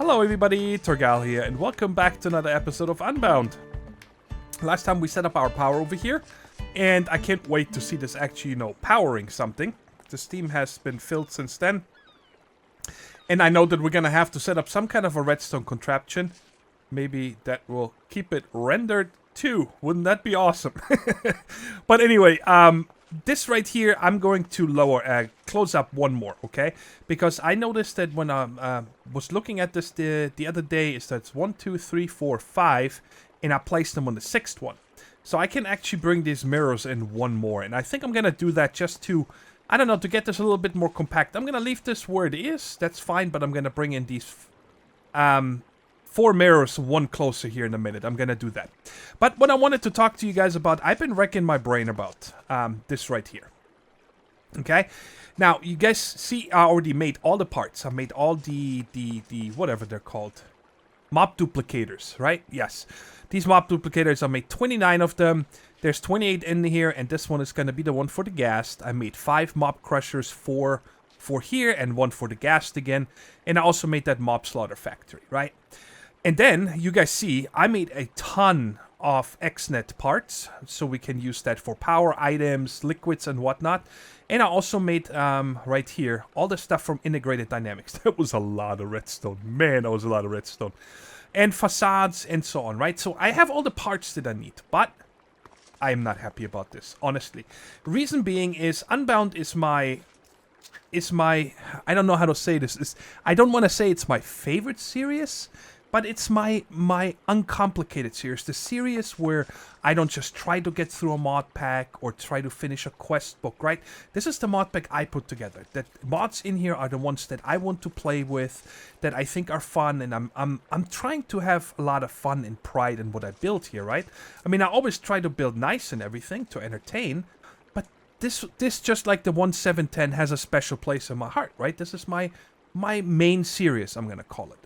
Hello everybody, Thorgal here, and welcome back to another episode of Unbound. Last time we set up our power over here, and I can't wait to see this actually, powering something. The steam has been filled since then. And I know that we're gonna have to set up some kind of a redstone contraption. Maybe that will keep it rendered too. Wouldn't that be awesome? But anyway, this right here, I'm going to close up one more, okay? Because I noticed that when I was looking at this the other day, is that it's 1, 2, 3, 4, 5, and I placed them on the 6th one. So I can actually bring these mirrors in one more, and I think I'm gonna do that just to, I don't know, to get this a little bit more compact. I'm gonna leave this where it is, that's fine, but I'm gonna bring in these 4 mirrors, one closer here in a minute. I'm gonna do that. But what I wanted to talk to you guys about, I've been wrecking my brain about this right here. Okay? Now, you guys see I already made all the parts. I made all the whatever they're called. Mob duplicators, right? Yes. These mob duplicators, I made 29 of them. There's 28 in here, and this one is gonna be the one for the ghast. I made 5 mob crushers, 4 for here, and 1 for the ghast again. And I also made that mob slaughter factory, right? And then, you guys see, I made a ton of XNet parts, so we can use that for power items, liquids, and whatnot. And I also made, right here, all the stuff from Integrated Dynamics. That was a lot of redstone. Man, that was a lot of redstone. And facades, and so on, right? So I have all the parts that I need, but I am not happy about this, honestly. Reason being is, Unbound is my, I don't know how to say this. I don't want to say it's my favorite series, but it's my uncomplicated series. The series where I don't just try to get through a mod pack or try to finish a quest book, right? This is the mod pack I put together. That mods in here are the ones that I want to play with, that I think are fun, and I'm trying to have a lot of fun and pride in what I build here, right? I mean, I always try to build nice and everything to entertain, but this just like the 1710 has a special place in my heart, right? This is my main series, I'm gonna call it.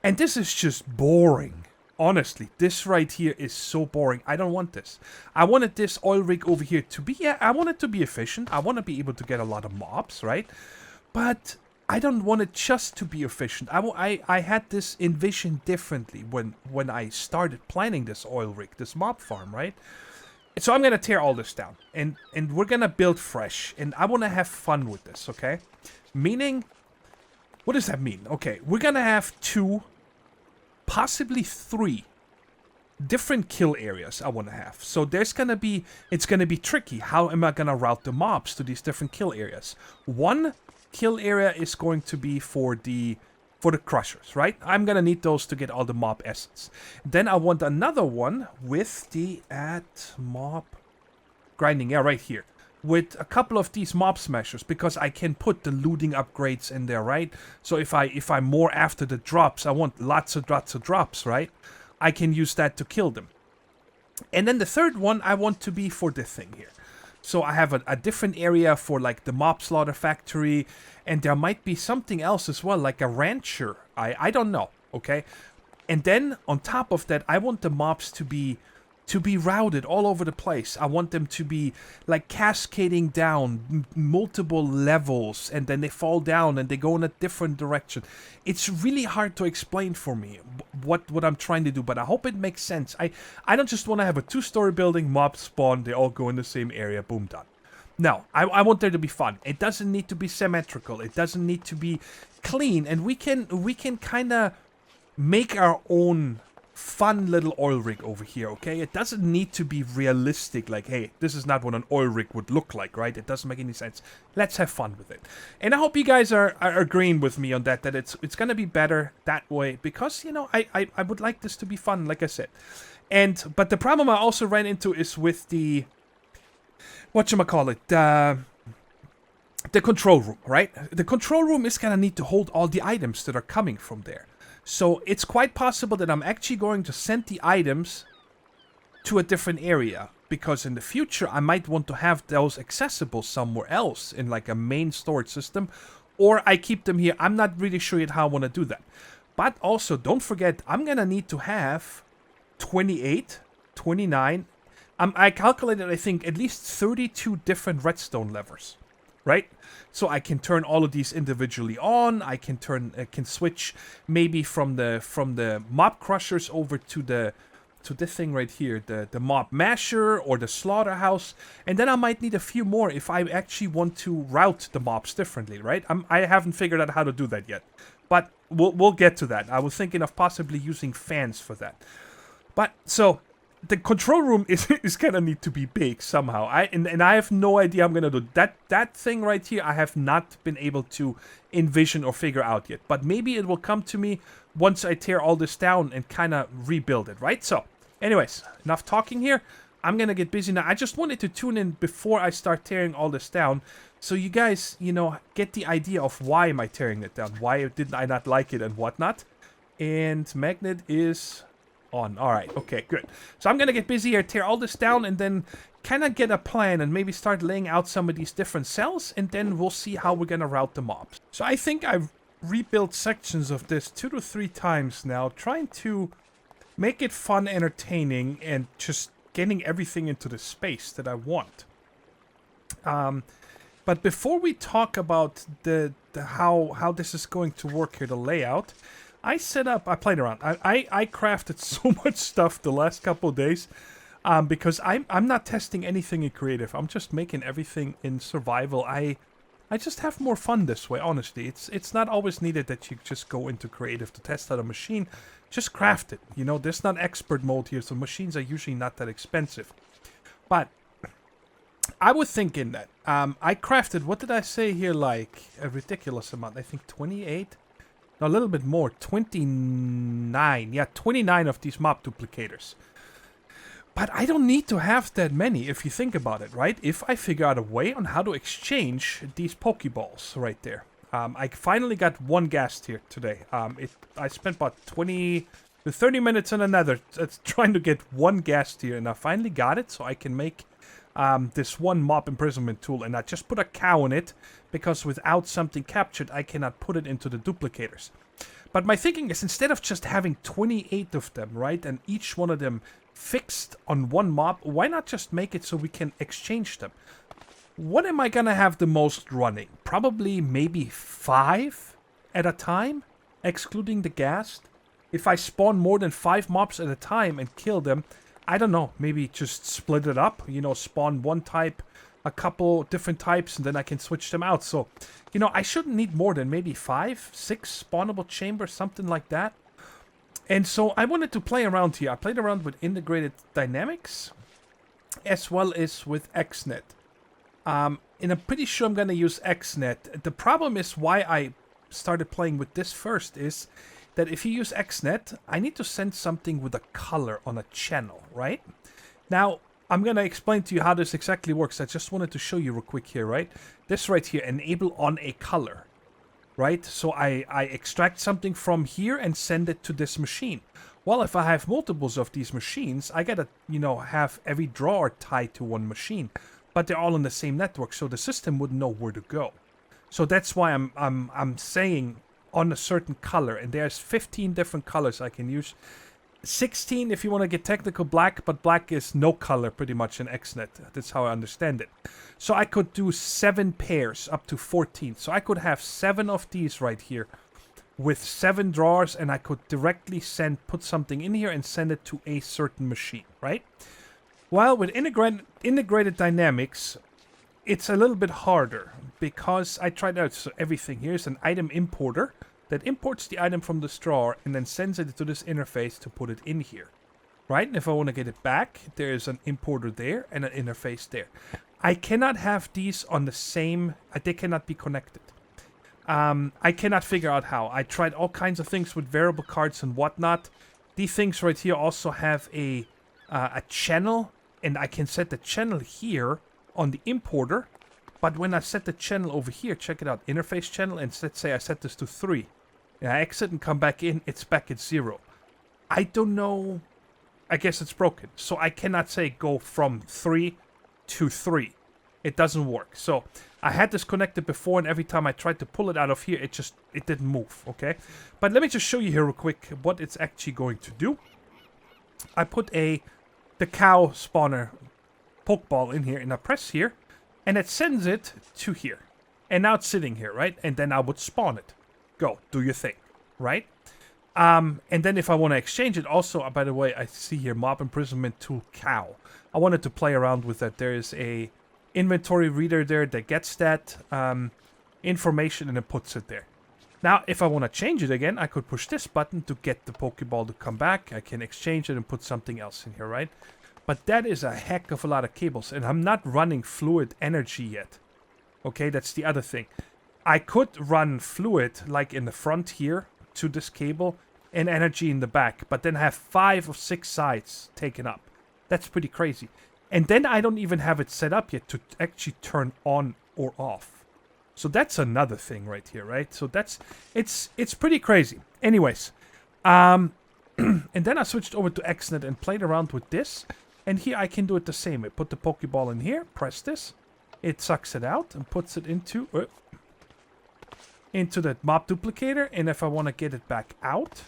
And this is just boring. Honestly, this right here is so boring. I don't want this. I wanted this oil rig over here to be, I want it to be efficient. I want to be able to get a lot of mobs, right? But I don't want it just to be efficient. I had this envisioned differently when I started planning this oil rig, this mob farm, right? So I'm going to tear all this down. And we're going to build fresh. And I want to have fun with this, okay? Meaning, what does that mean? Okay, we're going to have 2... possibly 3 different kill areas I want to have. So it's gonna be tricky. How am I gonna route the mobs to these different kill areas? One kill area is going to be for the crushers, right? I'm gonna need those to get all the mob essence. Then I want another one with the mob grinding, yeah, right here, with a couple of these mob smashers, because I can put the looting upgrades in there, right? So if I'm more after the drops, I want lots of drops, right? I can use that to kill them. And then the third one I want to be for this thing here. So I have a different area for like the mob slaughter factory, and there might be something else as well, like a rancher. I don't know, okay? And then on top of that, I want the mobs to be routed all over the place. I want them to be like cascading down multiple levels, and then they fall down and they go in a different direction. It's really hard to explain for me what I'm trying to do, but I hope it makes sense. I don't just want to have a 2-story building, mobs spawn, they all go in the same area, boom, done. No, I want there to be fun. It doesn't need to be symmetrical. It doesn't need to be clean, and we can kind of make our own fun little oil rig over here, okay? It doesn't need to be realistic, like, hey, this is not what an oil rig would look like, right? It doesn't make any sense. Let's have fun with it. And I hope you guys are agreeing with me on that it's gonna be better that way, because, I would like this to be fun, like I said. But the problem I also ran into is with the, whatchamacallit, the control room, right? The control room is gonna need to hold all the items that are coming from there. So it's quite possible that I'm actually going to send the items to a different area, because in the future I might want to have those accessible somewhere else in like a main storage system, or I keep them here. I'm not really sure yet how I want to do that. But also, don't forget, I'm going to need to have 28, 29, I calculated, I think, at least 32 different redstone levers. right? So I can turn all of these individually on. I can switch maybe from the mob crushers over to this thing right here, the mob masher or the slaughterhouse, and then I might need a few more if I actually want to route the mobs differently, right? I haven't figured out how to do that yet, but we'll get to that. I was thinking of possibly using fans for that, but so. The control room is gonna need to be big somehow. And I have no idea I'm gonna do that thing right here. I have not been able to envision or figure out yet. But maybe it will come to me once I tear all this down and kind of rebuild it, right? So, anyways, enough talking here. I'm gonna get busy now. I just wanted to tune in before I start tearing all this down, so you guys, you know, get the idea of why am I tearing it down? Why did I not like it and whatnot? And magnet is on. Alright, okay, good. So I'm gonna get busy here, tear all this down, and then kind of get a plan and maybe start laying out some of these different cells, and then we'll see how we're gonna route the mobs. So I think I've rebuilt sections of this 2 to 3 times now, trying to make it fun, entertaining, and just getting everything into the space that I want. But before we talk about the how this is going to work here, the layout, I played around. I crafted so much stuff the last couple of days because I'm not testing anything in creative. I'm just making everything in survival. I just have more fun this way, honestly. It's not always needed that you just go into creative to test out a machine. Just craft it. You know, there's not expert mode here, so machines are usually not that expensive. But I was thinking that I crafted, what did I say here, like a ridiculous amount. I think 28? No, a little bit more. 29. Yeah, 29 of these mob duplicators. But I don't need to have that many if you think about it, right? If I figure out a way on how to exchange these Pokeballs right there. I finally got one ghast here today. I spent about 20 to 30 minutes on another trying to get one ghast here, and I finally got it, so I can make this one mob imprisonment tool, and I just put a cow in it, because without something captured, I cannot put it into the duplicators. But my thinking is, instead of just having 28 of them, right, and each one of them fixed on one mob, why not just make it so we can exchange them? What am I gonna have the most running? Probably maybe 5 at a time, excluding the ghast. If I spawn more than 5 mobs at a time and kill them, I don't know, maybe just split it up, you know, spawn one type, a couple different types, and then I can switch them out. So, you know, I shouldn't need more than maybe 5, 6 spawnable chambers, something like that. And so I wanted to play around here. I played around with integrated dynamics as well as with XNet. And I'm pretty sure I'm going to use XNet. The problem is why I started playing with this first is that if you use XNet, I need to send something with a color on a channel, right? Now, I'm going to explain to you how this exactly works. I just wanted to show you real quick here, right? This right here, enable on a color, right? So I extract something from here and send it to this machine. Well, if I have multiples of these machines, I got to, you know, have every drawer tied to one machine. But they're all on the same network, so the system wouldn't know where to go. So that's why I'm saying on a certain color, and there's 15 different colors I can use. 16 if you want to get technical, black, but black is no color pretty much in XNet. That's how I understand it. So I could do 7 pairs up to 14. So I could have 7 of these right here with 7 drawers, and I could directly put something in here and send it to a certain machine, right? While with integrated dynamics, it's a little bit harder because I tried out everything. Here's an item importer that imports the item from this drawer and then sends it to this interface to put it in here, right? And if I want to get it back, there's an importer there and an interface there. I cannot have these on the same, they cannot be connected. I cannot figure out how. I tried all kinds of things with variable cards and whatnot. These things right here also have a channel, and I can set the channel here on the importer. But when I set the channel over here, check it out, interface channel, and let's say I set this to 3. And I exit and come back in, it's back at 0. I don't know. I guess it's broken. So I cannot say go from 3 to 3. It doesn't work. So I had this connected before, and every time I tried to pull it out of here, it didn't move, okay? But let me just show you here real quick what it's actually going to do. I put the cow spawner Pokeball in here, and I press here, and it sends it to here, And now it's sitting here, right? And then I would spawn it. Go, do your thing, right? And then if I want to exchange it, also, by the way, I see here mob imprisonment tool cow. I wanted to play around with that. There is a inventory reader there that gets that information and it puts it there. Now, if I want to change it again, I could push this button to get the Pokeball to come back. I can exchange it and put something else in here, right? But that is a heck of a lot of cables, and I'm not running fluid energy yet. Okay, that's the other thing. I could run fluid, like in the front here, to this cable, and energy in the back, but then have 5 or 6 sides taken up. That's pretty crazy. And then I don't even have it set up yet to actually turn on or off. So that's another thing right here, right? So that's, it's pretty crazy. Anyways, and then I switched over to XNet and played around with this. And here I can do it the same. I put the Pokeball in here, press this. It sucks it out and puts it into the mob duplicator. And if I want to get it back out,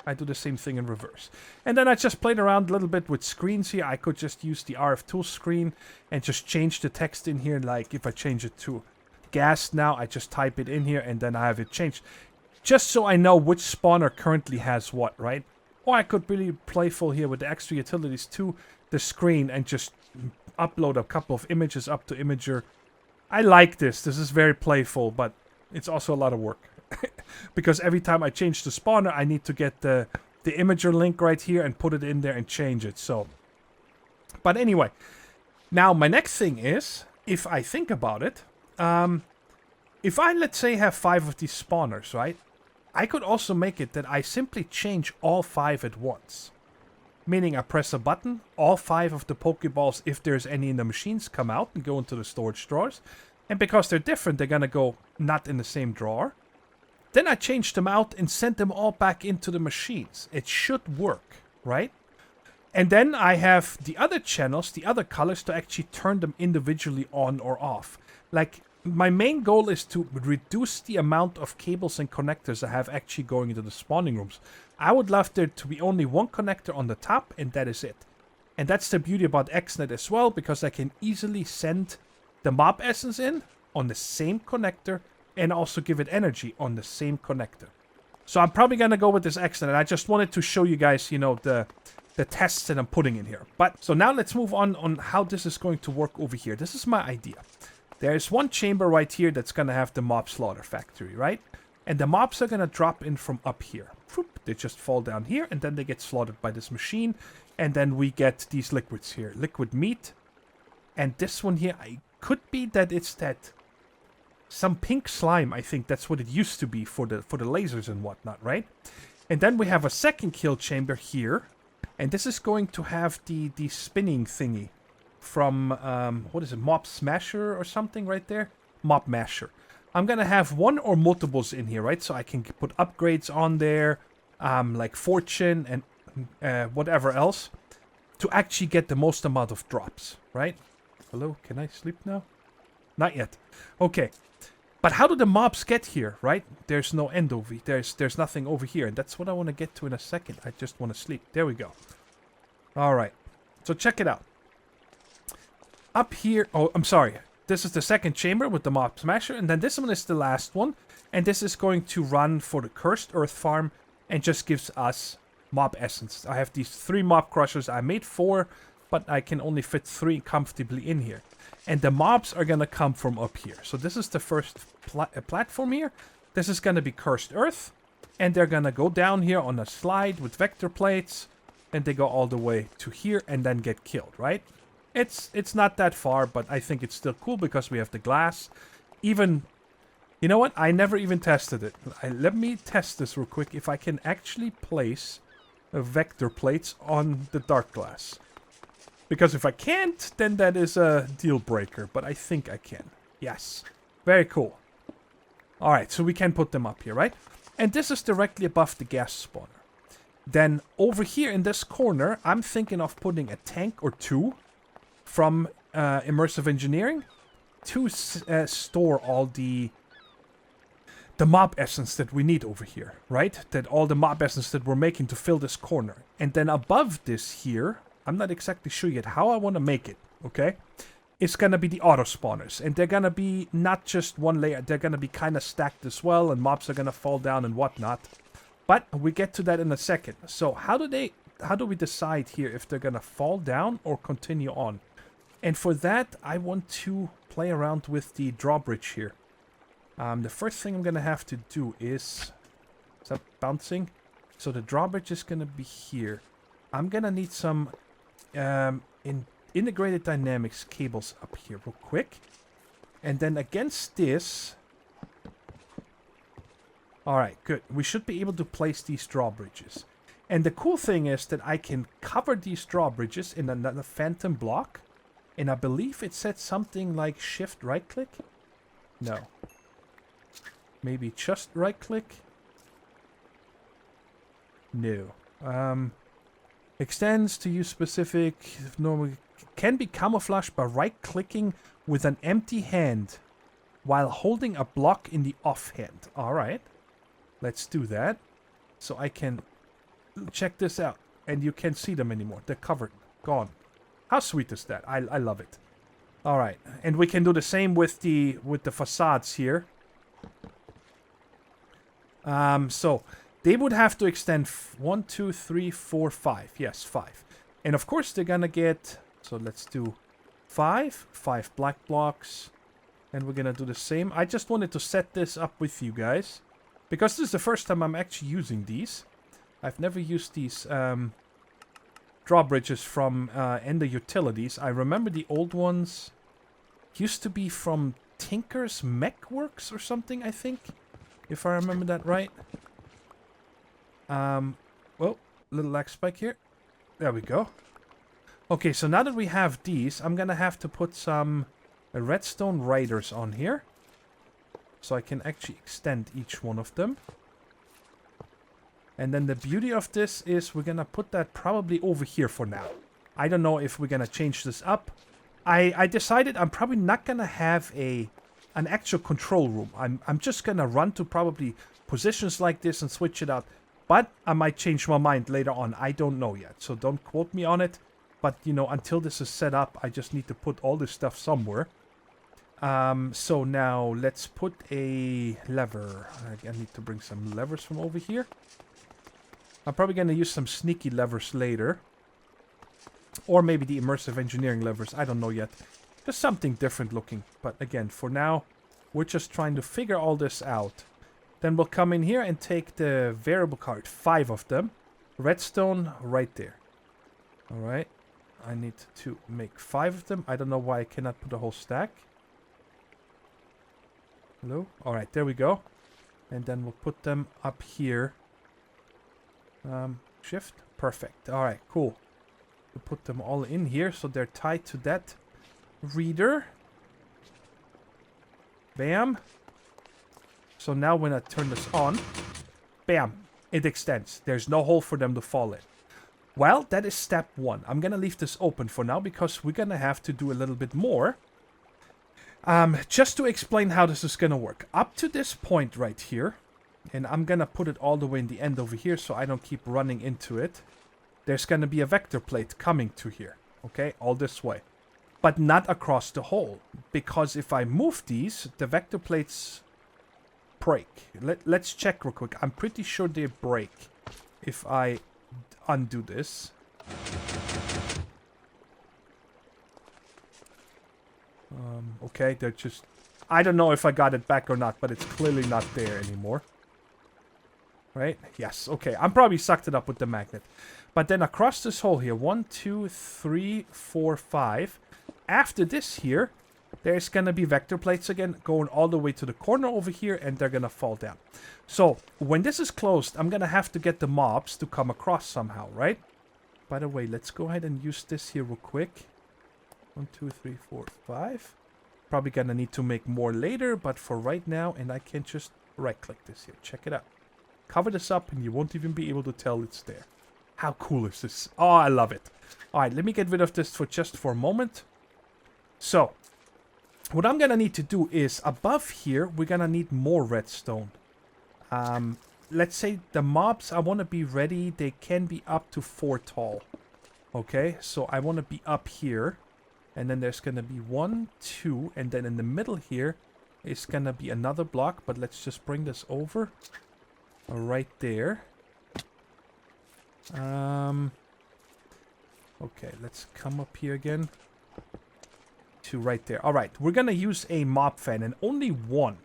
I do the same thing in reverse. And then I just played around a little bit with screens here. I could just use the RF tool screen and just change the text in here. Like if I change it to gas now, I just type it in here and then I have it changed. Just so I know which spawner currently has what, right? Or I could really playful here with the extra utilities to the screen and just upload a couple of images up to Imager. I like this. This is very playful, but it's also a lot of work. Because every time I change the spawner, I need to get the Imager link right here and put it in there and change it. So, but anyway, now my next thing is, if I think about it, if I, let's say, have 5 of these spawners, right? I could also make it that I simply change all 5 at once. Meaning I press a button, all 5 of the Pokeballs, if there's any in the machines, come out and go into the storage drawers. And because they're different, they're gonna go not in the same drawer. Then I change them out and send them all back into the machines. It should work, right? And then I have the other channels, the other colors, to actually turn them individually on or off. Like, my main goal is to reduce the amount of cables and connectors I have actually going into the spawning rooms. I would love there to be only one connector on the top, and that is it. And that's the beauty about XNet as well, because I can easily send the mob essence in on the same connector and also give it energy on the same connector. So I'm probably going to go with this XNet, and I just wanted to show you guys, you know, the tests that I'm putting in here. But, so now let's move on how this is going to work over here. This is my idea. There's one chamber right here that's going to have the mob slaughter factory, right? And the mobs are going to drop in from up here. They just fall down here, and then they get slaughtered by this machine. And then we get these liquids here. Liquid meat. And this one here, I could be that it's that some pink slime, I think that's what it used to be for the lasers and whatnot, right? And then we have a second kill chamber here. And this is going to have the spinning thingy from, what is it, Mob Smasher or something right there? Mob Masher. I'm going to have one or multiples in here, right? So I can put upgrades on there, like Fortune and whatever else, to actually get the most amount of drops, right? Hello, can I sleep now? Not yet. Okay. But how do the mobs get here, right? There's no end over here. There's nothing over here. And that's what I want to get to in a second. I just want to sleep. There we go. All right. So check it out. Up here... Oh, I'm sorry. This is the second chamber with the Mob Smasher. And then this one is the last one. And this is going to run for the Cursed Earth Farm. And just gives us Mob Essence. I have these 3 Mob Crushers. I made 4. But I can only fit 3 comfortably in here. And the mobs are going to come from up here. So this is the first platform here. This is going to be Cursed Earth. And they're going to go down here on a slide with vector plates. And they go all the way to here and then get killed, right? It's not that far, but I think it's still cool because we have the glass. Even, you know what? I never even tested it. Let me test this real quick. If I can actually place vector plates on the dark glass. Because if I can't, then that is a deal breaker. But I think I can. Yes. Very cool. Alright, so we can put them up here, right? And this is directly above the gas spawner. Then over here in this corner, I'm thinking of putting a tank or 2 from Immersive Engineering to store all the mob essence that we need over here, right? That all the mob essence that we're making to fill this corner. And then above this here, I'm not exactly sure yet how I want to make it, okay? is going to be the auto spawners. And they're going to be not just one layer. They're going to be kind of stacked as well. And mobs are going to fall down and whatnot. But we get to that in a second. So how do we decide here if they're going to fall down or continue on? And for that, I want to play around with the drawbridge here. The first thing I'm going to have to do is that bouncing? So the drawbridge is going to be here. I'm going to need some integrated dynamics cables up here real quick. And then against this... Alright, good. We should be able to place these drawbridges. And the cool thing is that I can cover these drawbridges in another phantom block. And I believe it said something like shift right click. No. Maybe just right click. No. Extends to use specific. Normally can be camouflaged by right clicking with an empty hand while holding a block in the offhand. Alright. Let's do that. So I can check this out. And you can't see them anymore. They're covered. Gone. How sweet is that? I love it. Alright. And we can do the same with the facades here. So they would have to extend 1, 2, 3, 4, 5. Yes, 5. And of course they're gonna get... So let's do 5. 5 black blocks. And we're gonna do the same. I just wanted to set this up with you guys. Because this is the first time I'm actually using these. I've never used these drawbridges from Ender Utilities. I remember the old ones used to be from Tinker's Mech Works or something, I think. If I remember that right. Well, little lag spike here. There we go. Okay, so now that we have these, I'm gonna have to put some redstone riders on here. So I can actually extend each one of them. And then the beauty of this is we're gonna put that probably over here for now. I don't know if we're gonna change this up. I decided I'm probably not gonna have an actual control room. I'm just gonna run to probably positions like this and switch it out. But I might change my mind later on. I don't know yet. So don't quote me on it. But, you know, until this is set up, I just need to put all this stuff somewhere. So now let's put a lever. I need to bring some levers from over here. I'm probably going to use some sneaky levers later. Or maybe the immersive engineering levers. I don't know yet. Just something different looking. But again, for now, we're just trying to figure all this out. Then we'll come in here and take the variable card. 5 of them. Redstone right there. Alright. I need to make 5 of them. I don't know why I cannot put a whole stack. Hello? Alright, there we go. And then we'll put them up here. Shift. Perfect. Alright, cool. We'll put them all in here so they're tied to that reader. Bam. So now when I turn this on, bam, it extends. There's no hole for them to fall in. Well, that is step 1. I'm going to leave this open for now because we're going to have to do a little bit more. Just to explain how this is going to work. Up to this point right here, and I'm going to put it all the way in the end over here so I don't keep running into it. There's going to be a vector plate coming to here. Okay, all this way. But not across the hole. Because if I move these, the vector plates break. Let's check real quick. I'm pretty sure they break if I undo this. Okay, they're just... I don't know if I got it back or not, but it's clearly not there anymore. Right? Yes, okay. I'm probably sucked it up with the magnet. But then across this hole here, 1, 2, 3, 4, 5. After this here, there's going to be vector plates again, going all the way to the corner over here, and they're going to fall down. So, when this is closed, I'm going to have to get the mobs to come across somehow, right? By the way, let's go ahead and use this here real quick. 1, 2, 3, 4, 5. Probably going to need to make more later, but for right now, and I can just right-click this here. Check it out. Cover this up, and you won't even be able to tell it's there. How cool is this? Oh, I love it. Alright, let me get rid of this for just for a moment. So, what I'm going to need to do is, above here, we're going to need more redstone. Let's say the mobs, I want to be ready. They can be up to 4 tall. Okay, so I want to be up here. And then there's gonna be 1, 2, and then in the middle here is gonna be another block, but let's just bring this over. Right there. Okay, let's come up here again. To right there. Alright, we're gonna use a mob fan, and only one.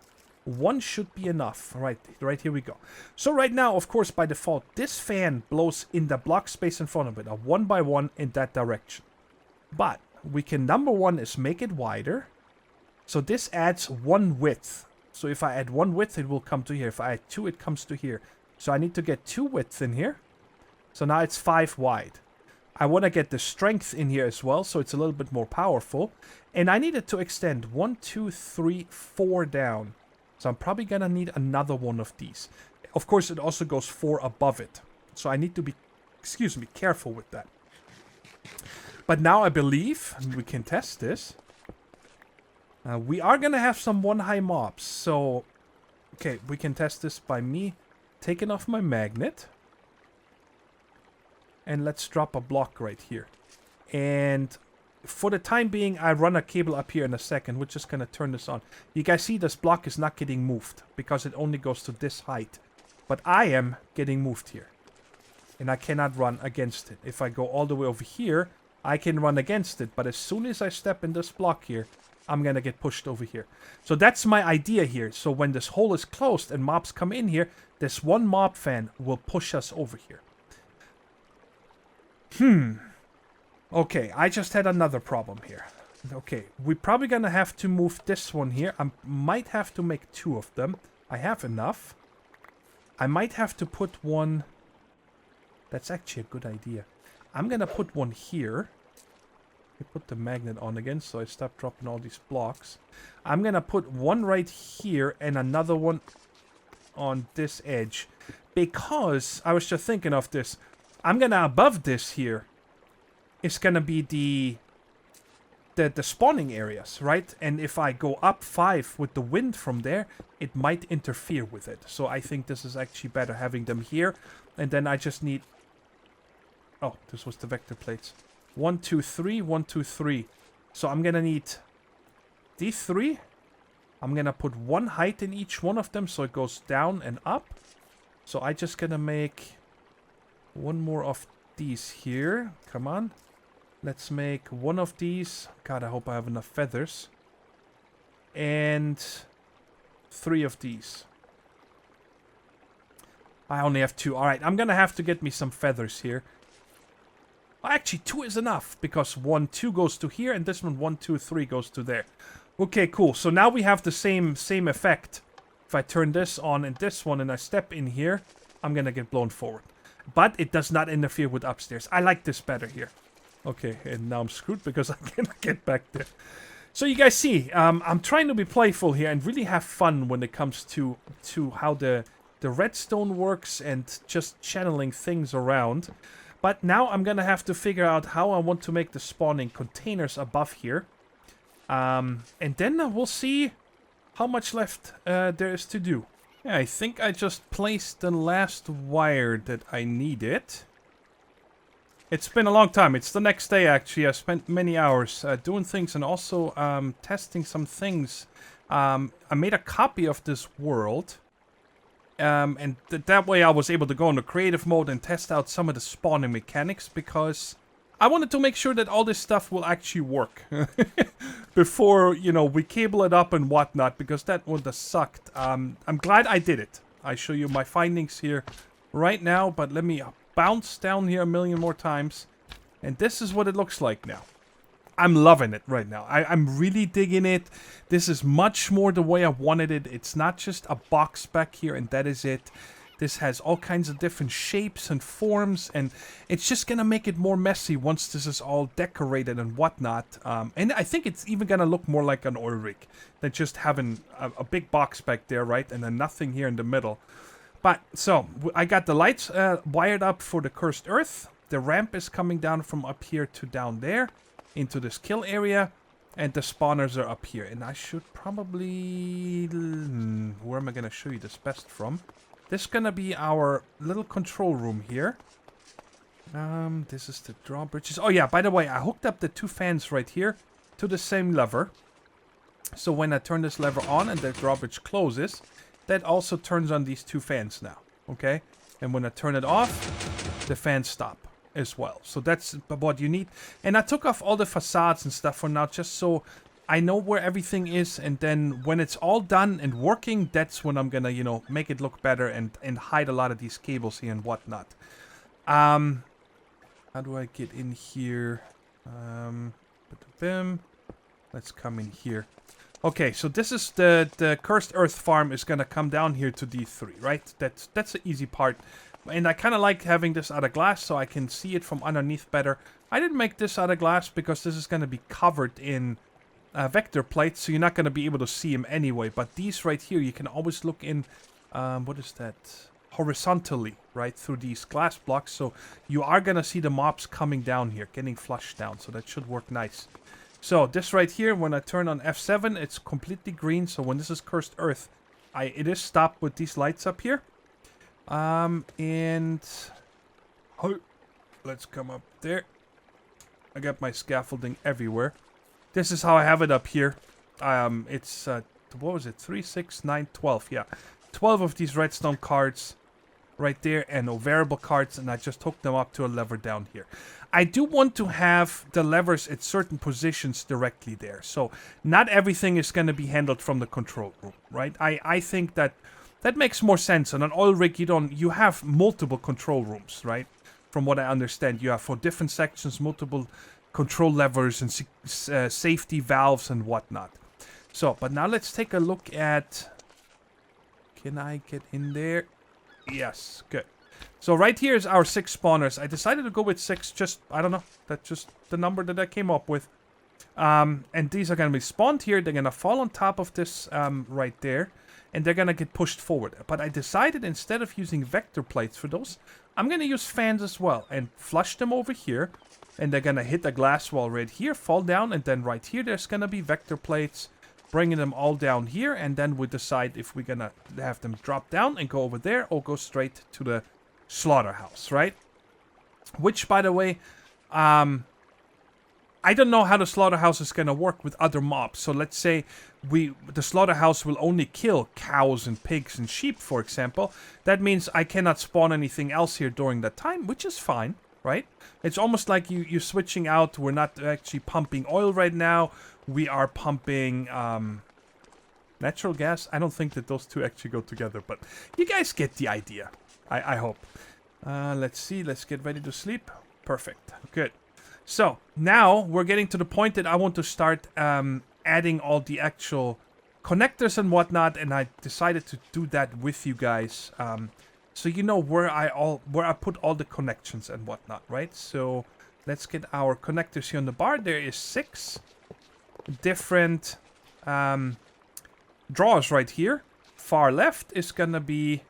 One should be enough. Right here we go. So right now, of course, by default, this fan blows in the block space in front of it, a 1 by 1 in that direction. But we can, number one, is make it wider. So this adds 1 width. So if I add 1 width, it will come to here. If I add 2, it comes to here. So I need to get 2 width in here. So now it's 5 wide. I want to get the strength in here as well, so it's a little bit more powerful. And I need it to extend 1, 2, 3, 4 down. So I'm probably going to need another one of these. Of course, it also goes 4 above it. So I need to be, careful with that. But now I believe we can test this. We are going to have some 1 high mobs. So, okay, we can test this by me taking off my magnet. And let's drop a block right here. And for the time being, I run a cable up here in a second. We're just going to turn this on. You guys see this block is not getting moved because it only goes to this height. But I am getting moved here. And I cannot run against it. If I go all the way over here, I can run against it. But as soon as I step in this block here, I'm going to get pushed over here. So that's my idea here. So when this hole is closed and mobs come in here, this 1 mob fan will push us over here. Okay, I just had another problem here. Okay, we're probably gonna have to move this one here. I might have to make 2 of them. I have enough. I might have to put one... That's actually a good idea. I'm gonna put one here. I put the magnet on again, so I stop dropping all these blocks. I'm gonna put one right here and another one on this edge. Because, I was just thinking of this. I'm gonna, above this here, it's gonna be the spawning areas, right? And if I go up 5 with the wind from there, it might interfere with it. So I think this is actually better having them here. And then I just need... Oh, this was the vector plates. 1, 2, 3, 1, 2, 3. So I'm gonna need these 3. I'm gonna put 1 height in each one of them, so it goes down and up. So I just gonna make... 1 more of these here. Come on. Let's make 1 of these. God, I hope I have enough feathers. And 3 of these. I only have 2. Alright, I'm gonna have to get me some feathers here. Well, actually, 2 is enough. Because 1, 2 goes to here. And this one, 1, 2, 3 goes to there. Okay, cool. So now we have the same effect. If I turn this on and this one and I step in here, I'm gonna get blown forward. But it does not interfere with upstairs. I like this better here. Okay, and now I'm screwed because I cannot get back there. So you guys see, I'm trying to be playful here and really have fun when it comes to how the redstone works and just channeling things around. But now I'm gonna have to figure out how I want to make the spawning containers above here. And then we'll see how much left there is to do. Yeah, I think I just placed the last wire that I needed. It's been a long time. It's the next day, actually. I spent many hours doing things and also testing some things. I made a copy of this world. And that way I was able to go into creative mode and test out some of the spawning mechanics. Because I wanted to make sure that all this stuff will actually work. Before, you know, we cable it up and whatnot, because that would have sucked. I'm glad I did it. I show you my findings here right now, but let me bounce down here a million more times. And this is what it looks like now. I'm loving it right now. I'm really digging it. This is much more the way I wanted it. It's not just a box back here and that is it. This has all kinds of different shapes and forms, and it's just gonna make it more messy once this is all decorated and whatnot. And I think it's even gonna look more like an oil rig than just having a big box back there, right? And then nothing here in the middle. But, so, I got the lights wired up for the cursed earth. The ramp is coming down from up here to down there into this kill area. And the spawners are up here. And I should probably... where am I gonna show you this best from? This is gonna be our little control room here. This is the drawbridges. Oh yeah, by the way, I hooked up the 2 fans right here. to the same lever. So when I turn this lever on and the drawbridge closes, that also turns on these 2 fans now, okay? And when I turn it off, the fans stop as well. So that's what you need. And I took off all the facades and stuff for now, just so I know where everything is. And then when it's all done and working, that's when I'm gonna, you know, make it look better and hide a lot of these cables here and whatnot. How do I get in here? Let's come in here. Okay, so this is the Cursed Earth farm is gonna come down here to D3, right? That's the easy part. And I kind of like having this out of glass so I can see it from underneath better. I didn't make this out of glass because this is gonna be covered in vector plates, so you're not gonna be able to see them anyway. But these right here, you can always look in, what is that? Horizontally, right, through these glass blocks. So you are gonna see the mobs coming down here, getting flushed down. So that should work nice. So this right here, when I turn on F7, it's completely green. So when this is Cursed Earth, it is stopped with these lights up here. And let's come up there. I got my scaffolding everywhere. This is how I have it up here. It's what was it? 3, 6, 9, 12. Yeah, 12 of these redstone cards right there, and no variable cards, and I just hooked them up to a lever down here. I do want to have the levers at certain positions directly there, so not everything is going to be handled from the control room, right? I think that makes more sense. On an oil rig, you have multiple control rooms, right? From what I understand, you have for different sections multiple control levers and safety valves and whatnot. So, but now let's take a look at. Can I get in there? Yes, good. So right here is our 6 spawners. I decided to go with 6, just, I don't know, that's just the number that I came up with. And these are going to be spawned here. They're going to fall on top of this right there. And they're going to get pushed forward. But I decided instead of using vector plates for those, I'm going to use fans as well. And flush them over here. And they're going to hit a glass wall right here, fall down. And then right here, there's going to be vector plates. Bringing them all down here. And then we decide if we're going to have them drop down and go over there. Or go straight to the slaughterhouse, right? Which, by the way, I don't know how the slaughterhouse is going to work with other mobs. So let's say the slaughterhouse will only kill cows and pigs and sheep, for example. That means I cannot spawn anything else here during that time, which is fine, right? It's almost like you're switching out. We're not actually pumping oil right now. We are pumping natural gas. I don't think that those two actually go together, but you guys get the idea. I hope. Let's see. Let's get ready to sleep. Perfect. Good. So, now we're getting to the point that I want to start adding all the actual connectors and whatnot, and I decided to do that with you guys. So you know where I put all the connections and whatnot, right? So, let's get our connectors here on the bar. There is 6 different drawers right here. Far left is gonna be...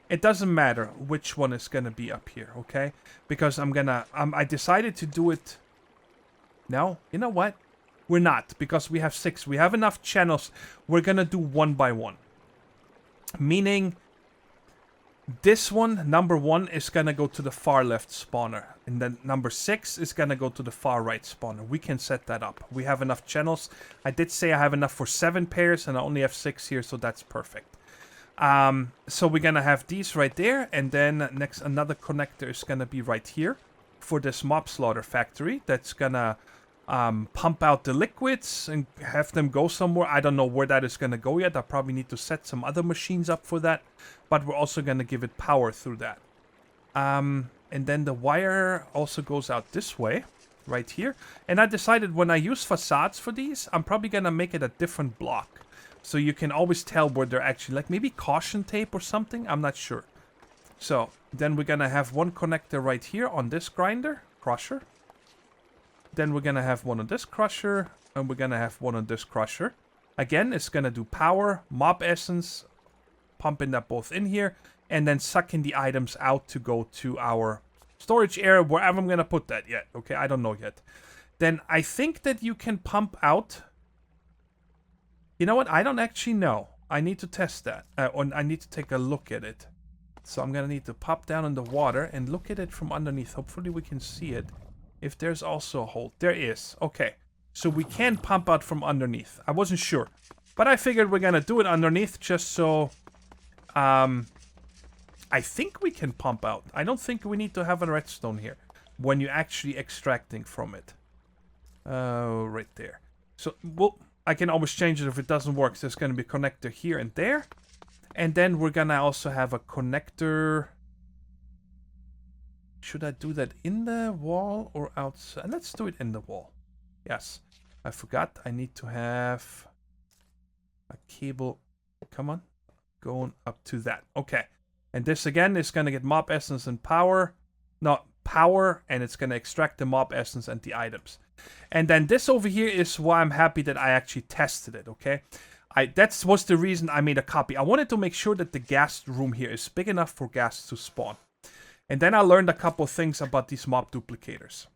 It doesn't matter which one is going to be up here, okay? Because I decided to do it... No, you know what? We're not, because we have 6. We have enough channels. We're going to do one by one. Meaning, this one, number 1, is going to go to the far left spawner. And then number 6 is going to go to the far right spawner. We can set that up. We have enough channels. I did say I have enough for 7 pairs, and I only have 6 here, so that's perfect. So we're gonna have these right there, and then next another connector is gonna be right here for this mob slaughter factory. That's gonna pump out the liquids and have them go somewhere. I don't know where that is gonna go yet. I probably need to set some other machines up for that, but we're also gonna give it power through that. And then the wire also goes out this way, right here. And I decided when I use facades for these, I'm probably gonna make it a different block. So you can always tell where they're actually, like maybe caution tape or something. I'm not sure. So then we're going to have one connector right here on this crusher. Then we're going to have one on this crusher. And we're going to have one on this crusher. Again, it's going to do power, mob essence, pumping that both in here. And then sucking the items out to go to our storage area, wherever I'm going to put that yet. Okay, I don't know yet. Then I think that you can pump out... You know what? I don't actually know. I need to test that. Or I need to take a look at it. So I'm going to need to pop down in the water and look at it from underneath. Hopefully we can see it. If there's also a hole. There is. Okay. So we can pump out from underneath. I wasn't sure. But I figured we're gonna do it underneath just so... I think we can pump out. I don't think we need to have a redstone here when you're actually extracting from it. Right there. So, well, I can always change it if it doesn't work. There's going to be a connector here and there. And then we're going to also have a connector. Should I do that in the wall or outside? Let's do it in the wall. Yes. I forgot. I need to have a cable. Come on. Going up to that. Okay. And this again is going to get mob essence and power. Not power. And it's going to extract the mob essence and the items. And then this over here is why I'm happy that I actually tested it, okay? That was the reason I made a copy. I wanted to make sure that the gas room here is big enough for gas to spawn. And then I learned a couple of things about these mob duplicators.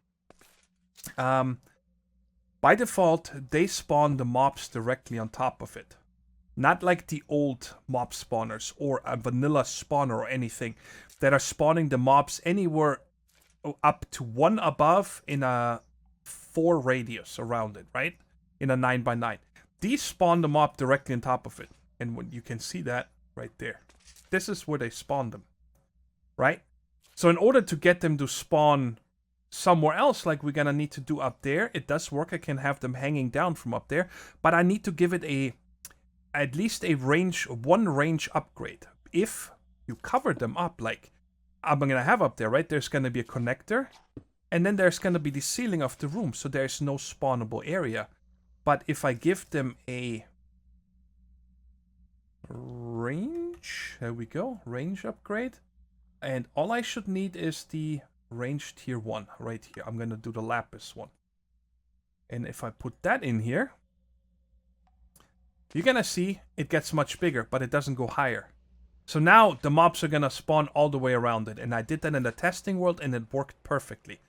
By default, they spawn the mobs directly on top of it. Not like the old mob spawners or a vanilla spawner or anything that are spawning the mobs anywhere up to one above in a 4 radius around it, right? In a 9x9. These spawn the mob directly on top of it. And when you can see that right there. This is where they spawn them. Right? So in order to get them to spawn somewhere else, like we're gonna need to do up there, it does work. I can have them hanging down from up there. But I need to give it at least a one range upgrade. If you cover them up, like I'm gonna have up there, right? There's gonna be a connector. And then there's going to be the ceiling of the room, so there's no spawnable area. But if I give them a range, there we go, range upgrade. And all I should need is the range tier 1 right here. I'm going to do the lapis one. And if I put that in here, you're going to see it gets much bigger, but it doesn't go higher. So now the mobs are going to spawn all the way around it. And I did that in the testing world and it worked perfectly.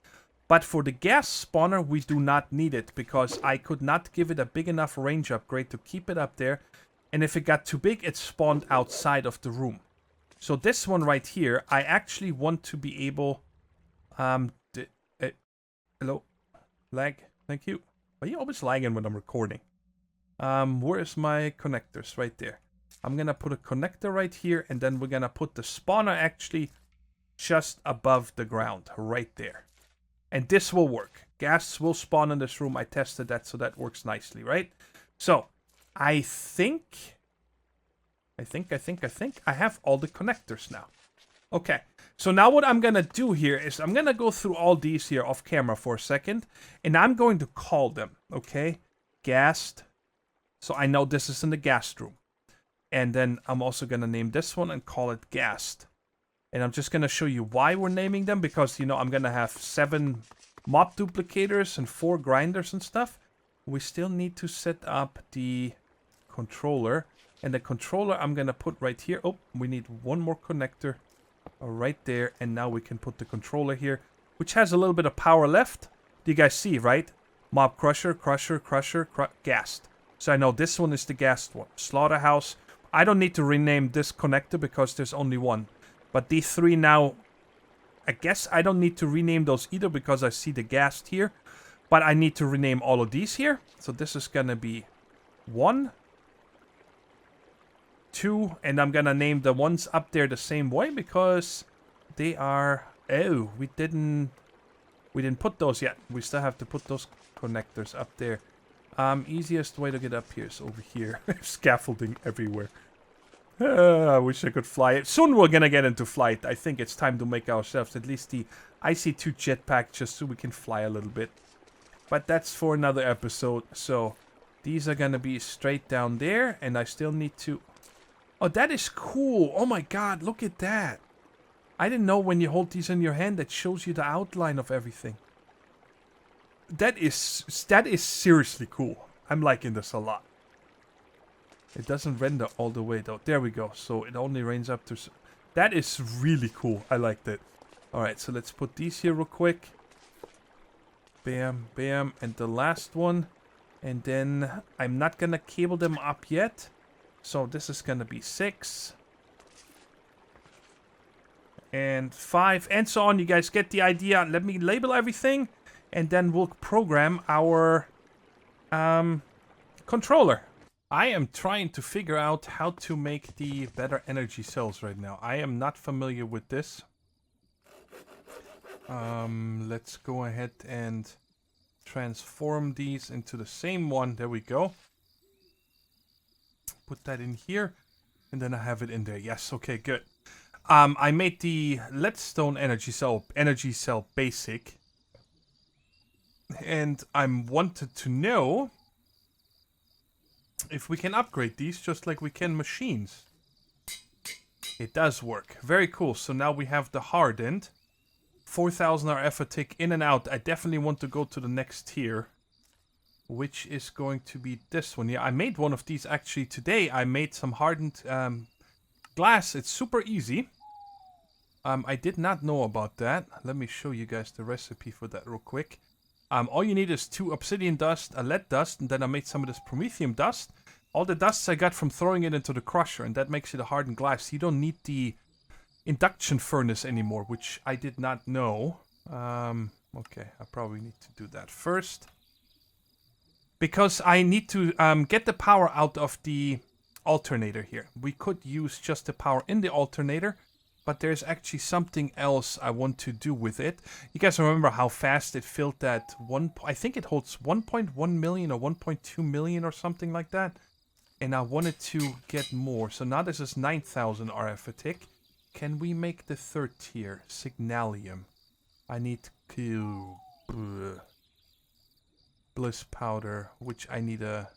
But for the gas spawner, we do not need it because I could not give it a big enough range upgrade to keep it up there. And if it got too big, it spawned outside of the room. So this one right here, I actually want to be able... hello? Lag? Thank you. Are you always lagging when I'm recording? Where is my connectors? Right there. I'm going to put a connector right here. And then we're going to put the spawner actually just above the ground. Right there. And this will work. Gas will spawn in this room. I tested that, so that works nicely, right? So, I think I have all the connectors now. Okay, so now what I'm going to do here is I'm going to go through all these here off camera for a second. And I'm going to call them, okay? Gassed. So I know this is in the gas room. And then I'm also going to name this one and call it gassed. And I'm just going to show you why we're naming them. Because, you know, I'm going to have 7 mob duplicators and 4 grinders and stuff. We still need to set up the controller. And the controller I'm going to put right here. Oh, we need one more connector right there. And now we can put the controller here. Which has a little bit of power left. Do you guys see, right? Mob crusher, gassed. So I know this one is the gassed one. Slaughterhouse. I don't need to rename this connector because there's only one. But these 3 now, I guess I don't need to rename those either because I see the gassed here. But I need to rename all of these here. So this is going to be 1, 2, and I'm going to name the ones up there the same way because they are... Oh, we didn't put those yet. We still have to put those connectors up there. Easiest way to get up here is over here. Scaffolding everywhere. I wish I could fly it. Soon we're gonna get into flight. I think it's time to make ourselves at least the IC2 jetpack just so we can fly a little bit. But that's for another episode. So these are gonna be straight down there. And I still need to... Oh, that is cool. Oh my god, look at that. I didn't know when you hold these in your hand that shows you the outline of everything. That is seriously cool. I'm liking this a lot. It doesn't render all the way though. There we go. So it only ranges up to... That is really cool. I like that. Alright, so let's put these here real quick. Bam, bam. And the last one. And then I'm not gonna cable them up yet. So this is gonna be 6. And 5. And so on. You guys get the idea. Let me label everything. And then we'll program our Controller. I am trying to figure out how to make the better energy cells right now. I am not familiar with this. Let's go ahead and transform these into the same one. There we go. Put that in here. And then I have it in there. Yes, okay, good. I made the leadstone energy cell basic. And I wanted to know if we can upgrade these just like we can machines. It does work. Very cool. So now we have the hardened. 4,000 RF a tick in and out. I definitely want to go to the next tier, which is going to be this one. Yeah, I made one of these actually today. I made some hardened glass. It's super easy. I did not know about that. Let me show you guys the recipe for that real quick. All you need is 2 obsidian dust, a lead dust, and then I made some of this promethium dust. All the dusts I got from throwing it into the crusher, and that makes it a hardened glass. You don't need the induction furnace anymore, which I did not know. Okay, I probably need to do that first. Because I need to get the power out of the alternator here. We could use just the power in the alternator, but there's actually something else I want to do with it. You guys remember how fast it filled that one? I think it holds 1.1 million or 1.2 million or something like that. And I wanted to get more. So now this is 9,000 RF a tick. Can we make the third tier? Signalium. I need to... bliss powder, which I need a...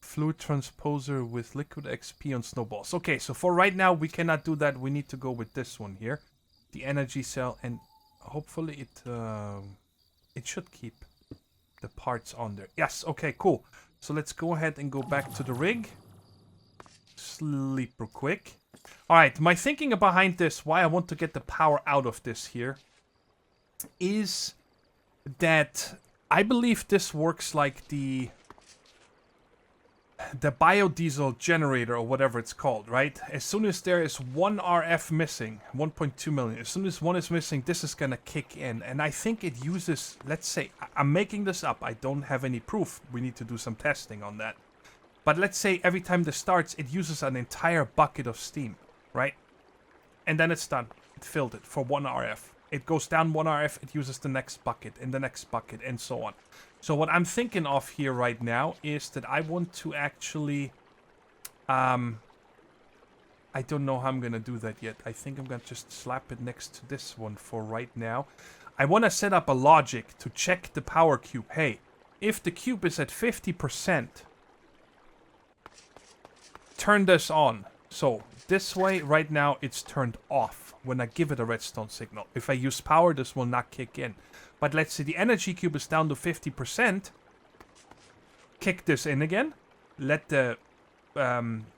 fluid transposer with liquid XP on snowballs. Okay, so for right now, we cannot do that. We need to go with this one here. The energy cell, and hopefully it should keep the parts on there. Yes, okay, cool. So let's go ahead and go back to the rig. Sleep real quick. Alright, my thinking behind this, why I want to get the power out of this here, is that I believe this works like the biodiesel generator or whatever it's called, right? As soon as there is 1 RF missing, 1.2 million, as soon as one is missing, this is gonna kick in. And I think it uses, let's say, I'm making this up, I don't have any proof, we need to do some testing on that. But let's say every time this starts, it uses an entire bucket of steam, right? And then it's done. It filled it for 1 RF. It goes down 1 RF, it uses the next bucket, and the next bucket, and so on. So what I'm thinking of here right now is that I want to actually... I don't know how I'm going to do that yet. I think I'm going to just slap it next to this one for right now. I want to set up a logic to check the power cube. Hey, if the cube is at 50%... turn this on. So this way right now it's turned off when I give it a redstone signal. If I use power, this will not kick in. But let's say the energy cube is down to 50%. Kick this in again. Let the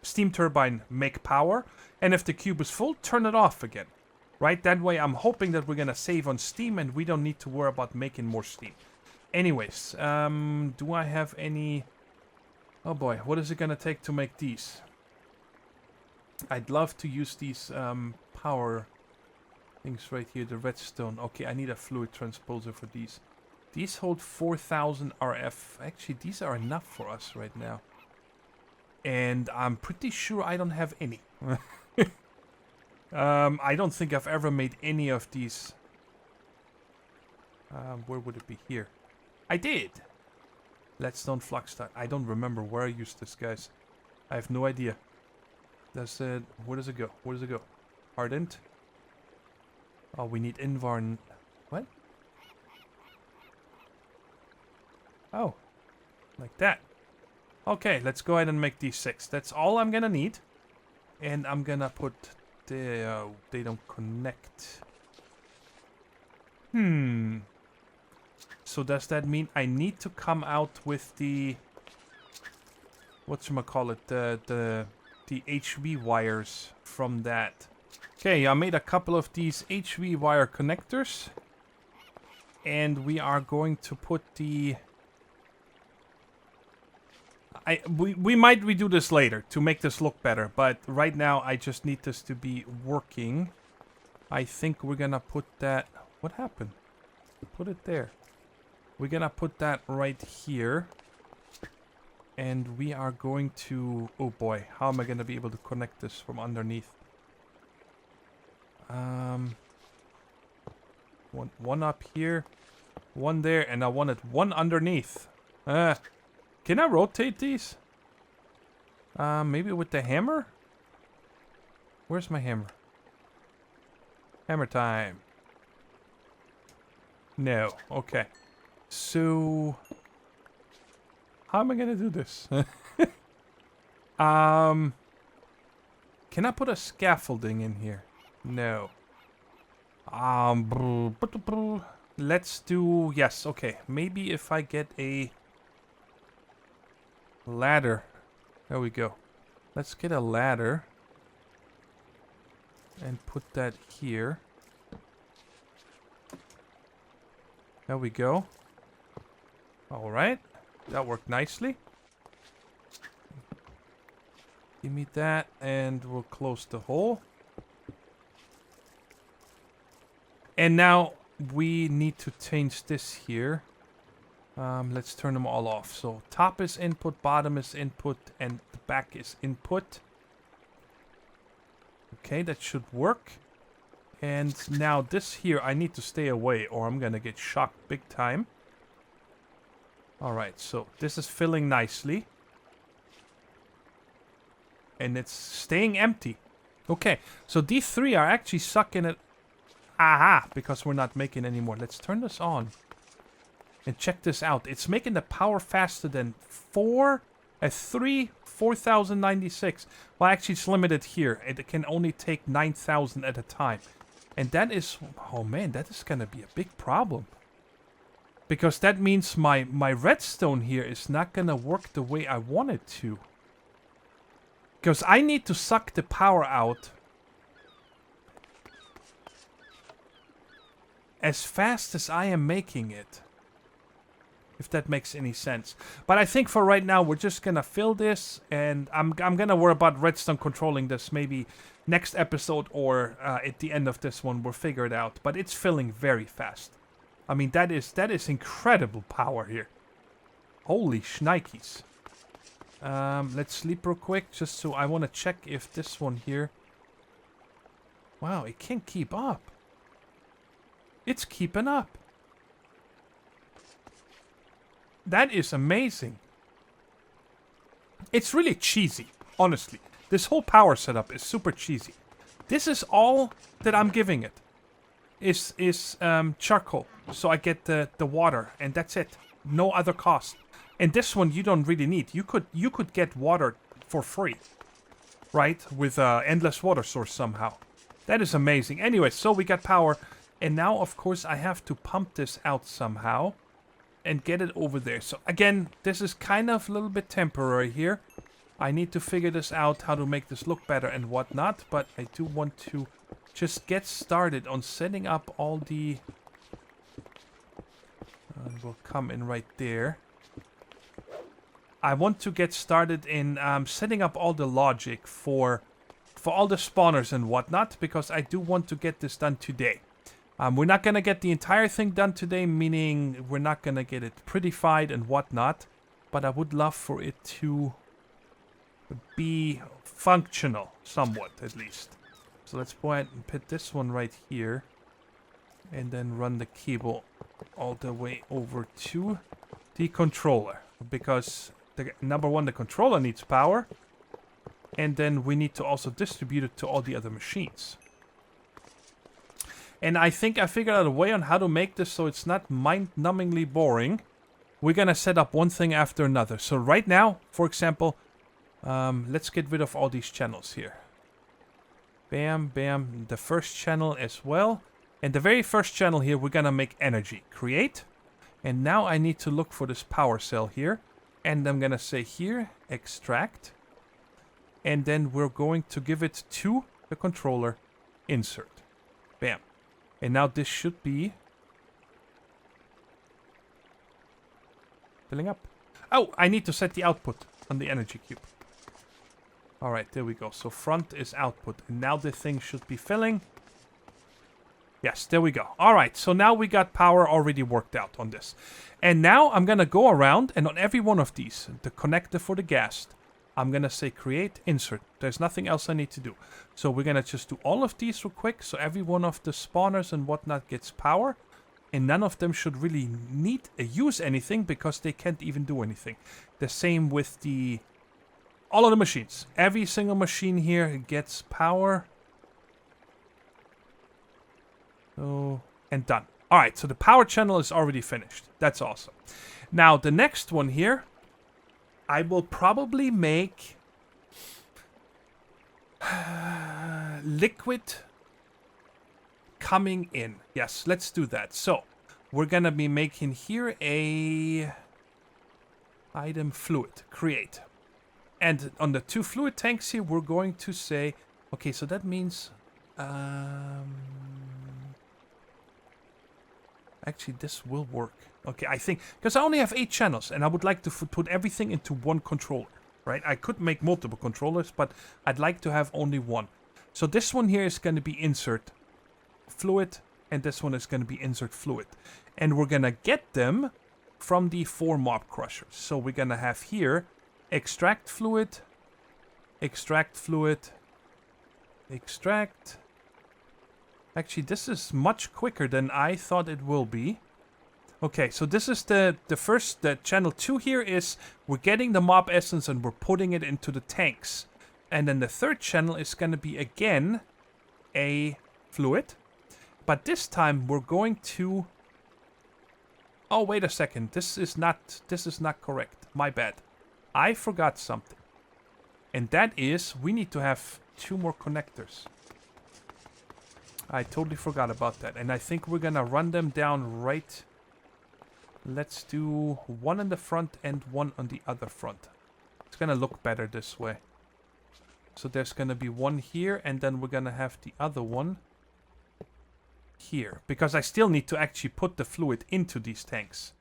steam turbine make power. And if the cube is full, turn it off again. Right? That way I'm hoping that we're going to save on steam and we don't need to worry about making more steam. Anyways, do I have any... Oh boy, what is it going to take to make these? I'd love to use these power things right here, the redstone. Okay, I need a fluid transposer for these. These hold 4,000 RF. Actually, these are enough for us right now. And I'm pretty sure I don't have any. I don't think I've ever made any of these. Where would it be? Here. I did! Leadstone flux type. I don't remember where I used this, guys. I have no idea. Does it... Where does it go? Where does it go? Hardened? Oh, we need Invarn... What? Oh. Like that. Okay, let's go ahead and make these 6. That's all I'm gonna need. And I'm gonna put... they don't connect. So does that mean I need to come out with the... whatchamacallit? The HV wires from that. Okay, I made a couple of these HV wire connectors. And we are going to put the... We might redo this later to make this look better. But right now I just need this to be working. I think we're gonna put that... What happened? Put it there. We're gonna put that right here. And we are going to... Oh boy, how am I gonna be able to connect this from underneath? One up here, one there, and I wanted one underneath. Can I rotate these? Maybe with the hammer? Where's my hammer? Hammer time. No. Okay. So... how am I gonna do this? Can I put a scaffolding in here? No. Let's do... yes, okay. Maybe if I get a... ladder. There we go. Let's get a ladder. And put that here. There we go. Alright. That worked nicely. Give me that, and we'll close the hole. And now we need to change this here. Let's turn them all off. So top is input, bottom is input, and the back is input. Okay, that should work. And now this here, I need to stay away or I'm gonna get shocked big time. Alright, so this is filling nicely. And it's staying empty. Okay, so these three are actually sucking it. Aha, because we're not making any more. Let's turn this on. And check this out. It's making the power faster than 4096. Well, actually it's limited here. It can only take 9,000 at a time. And that is... oh man, that is gonna be a big problem. Because that means my redstone here is not gonna work the way I want it to. Because I need to suck the power out as fast as I am making it. If that makes any sense. But I think for right now, we're just gonna fill this. And I'm gonna worry about redstone controlling this maybe next episode or at the end of this one. We'll figure it out. But it's filling very fast. I mean, that is incredible power here. Holy shnikes. Let's sleep real quick. Just so I want to check if this one here... wow, it can't keep up. It's keeping up. That is amazing. It's really cheesy, honestly. This whole power setup is super cheesy. This is all that I'm giving it. Is charcoal. So I get the water, and that's it. No other cost. And this one you don't really need. You could get water for free, right? With endless water source somehow. That is amazing. Anyway, so we got power, and now of course I have to pump this out somehow and get it over there. So again, this is kind of a little bit temporary here. I need to figure this out, how to make this look better and whatnot. But I do want to just get started on setting up all the... we'll come in right there. I want to get started in setting up all the logic for all the spawners and whatnot, because I do want to get this done today. We're not going to get the entire thing done today, meaning we're not going to get it prettified and whatnot, but I would love for it to be functional, somewhat at least. So let's go ahead and put this one right here, and then run the cable all the way over to the controller, because number one, the controller needs power, and then we need to also distribute it to all the other machines. And I think I figured out a way on how to make this so it's not mind-numbingly boring. We're gonna set up one thing after another. So right now, for example, let's get rid of all these channels here. Bam, bam, the first channel as well. And the very first channel here, we're gonna make energy. Create. And now I need to look for this power cell here. And I'm gonna say here, extract. And then we're going to give it to the controller, insert. Bam. And now this should be filling up. Oh, I need to set the output on the energy cube. Alright, there we go. So front is output. And now the thing should be filling. Yes, there we go. All right, so now we got power already worked out on this. And now I'm going to go around, and on every one of these, the connector for the ghast, I'm going to say create insert. There's nothing else I need to do. So we're going to just do all of these real quick, so every one of the spawners and whatnot gets power. And none of them should really use anything, because they can't even do anything. The same with all of the machines. Every single machine here gets power. So, and done. Alright, so the power channel is already finished. That's awesome. Now, the next one here, I will probably make liquid coming in. Yes, let's do that. So, we're gonna be making here a item fluid, create. And on the 2 fluid tanks here, we're going to say, okay, so that means, actually, this will work. Okay, I think, because I only have 8 channels, and I would like to put everything into one controller, right? I could make multiple controllers, but I'd like to have only one. So this one here is going to be insert fluid, and this one is going to be insert fluid. And we're going to get them from the 4 mob crushers. So we're going to have here extract fluid, extract fluid, extract. Actually, this is much quicker than I thought it will be. Okay, so this is the first, the channel 2 here is we're getting the mob essence and we're putting it into the tanks. And then the 3rd channel is going to be again a fluid. But this time we're going to... Oh, wait a second. This is not correct. My bad. I forgot something. And that is we need to have 2 more connectors. I totally forgot about that. And I think we're going to run them down right. Let's do 1 in the front and 1 on the other front. It's going to look better this way. So there's going to be 1 here, and then we're going to have the other one here. Because I still need to actually put the fluid into these tanks.